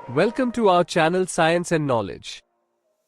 Welcome to our channel Science and Knowledge.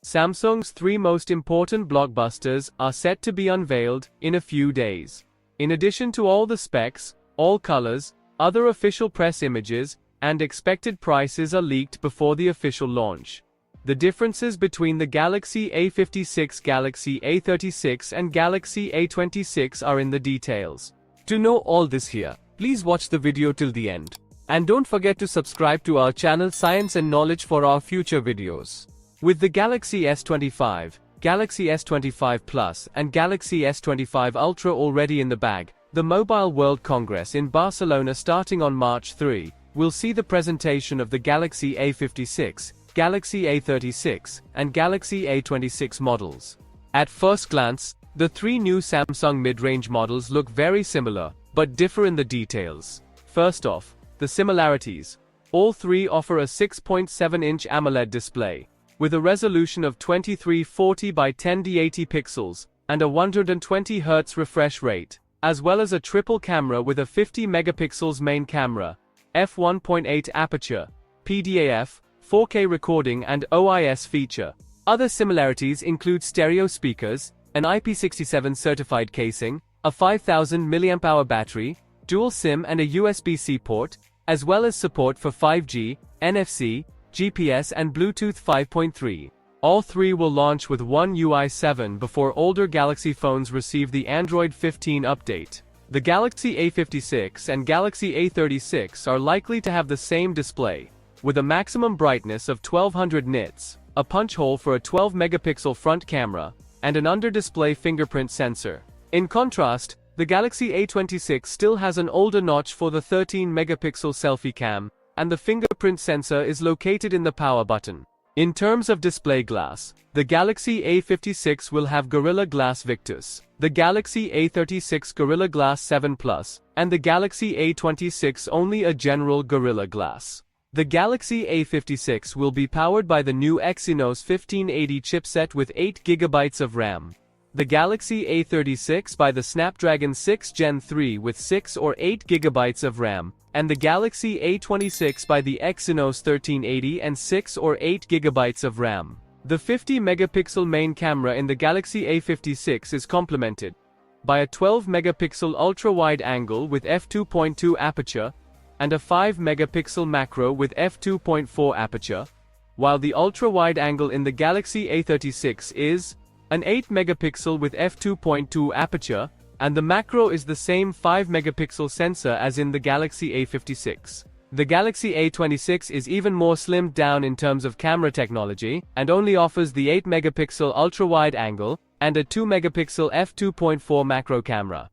Samsung's three most important blockbusters are set to be unveiled in a few days. In addition to all the specs, all colors, other official press images, and expected prices are leaked before the official launch. The differences between the Galaxy A56, Galaxy A36 and Galaxy A26 are in the details. To know all this here, please watch the video till the end. And don't forget to subscribe to our channel Science and Knowledge for our future videos. With the Galaxy S25, Galaxy S25 Plus and Galaxy S25 Ultra already in the bag, the Mobile World Congress in Barcelona starting on March 3, will see the presentation of the Galaxy A56, Galaxy A36, and Galaxy A26 models. At first glance, the three new Samsung mid-range models look very similar, but differ in the details. First off, the similarities. All three offer a 6.7-inch AMOLED display, with a resolution of 2340 by 1080 pixels, and a 120 Hz refresh rate, as well as a triple camera with a 50 megapixels main camera, f1.8 aperture, PDAF, 4K recording and OIS feature. Other similarities include stereo speakers, an IP67 certified casing, a 5000 mAh battery, dual SIM and a USB-C port, as well as support for 5G, NFC, GPS and Bluetooth 5.3. All three will launch with One UI 7 before older Galaxy phones receive the Android 15 update. The Galaxy A56 and Galaxy A36 are likely to have the same display, with a maximum brightness of 1200 nits, a punch hole for a 12-megapixel front camera, and an under-display fingerprint sensor. In contrast, the Galaxy A26 still has an older notch for the 13-megapixel selfie cam, and the fingerprint sensor is located in the power button. In terms of display glass, the Galaxy A56 will have Gorilla Glass Victus, the Galaxy A36 Gorilla Glass 7 Plus, and the Galaxy A26 only a general Gorilla Glass. The Galaxy A56 will be powered by the new Exynos 1580 chipset with 8GB of RAM. The Galaxy A36 by the Snapdragon 6 Gen 3 with 6 or 8GB of RAM, and the Galaxy A26 by the Exynos 1380 and 6 or 8GB of RAM. The 50-megapixel main camera in the Galaxy A56 is complemented by a 12-megapixel ultra-wide angle with f2.2 aperture, and a 5-megapixel macro with f2.4 aperture, while the ultra-wide angle in the Galaxy A36 is an 8-megapixel with f2.2 aperture, and the macro is the same 5-megapixel sensor as in the Galaxy A56. The Galaxy A26 is even more slimmed down in terms of camera technology, and only offers the 8-megapixel ultra-wide angle, and a 2-megapixel f2.4 macro camera.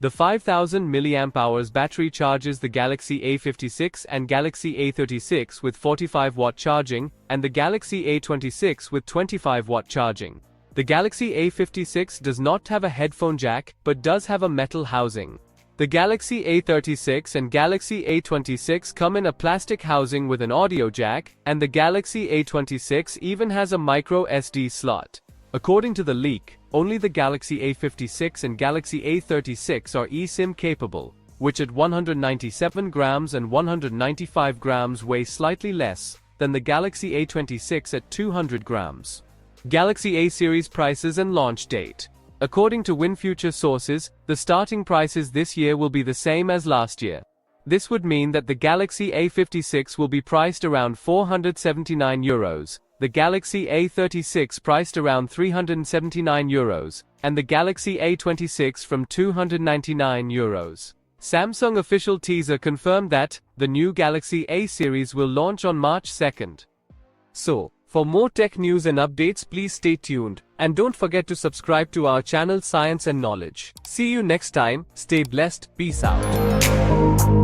The 5000 mAh battery charges the Galaxy A56 and Galaxy A36 with 45-watt charging, and the Galaxy A26 with 25-watt charging. The Galaxy A56 does not have a headphone jack, but does have a metal housing. The Galaxy A36 and Galaxy A26 come in a plastic housing with an audio jack, and the Galaxy A26 even has a micro SD slot. According to the leak, only the Galaxy A56 and Galaxy A36 are eSIM capable, which at 197 grams and 195 grams weigh slightly less than the Galaxy A26 at 200 grams. Galaxy A series prices and launch date. According to WinFuture sources, the starting prices this year will be the same as last year. This would mean that the Galaxy A56 will be priced around €479, the Galaxy A36 priced around €379, and the Galaxy A26 from €299. Samsung official teaser confirmed that the new Galaxy A series will launch on March 2nd. So, for more tech news and updates, please stay tuned, and don't forget to subscribe to our channel Science and Knowledge. See you next time, stay blessed, peace out.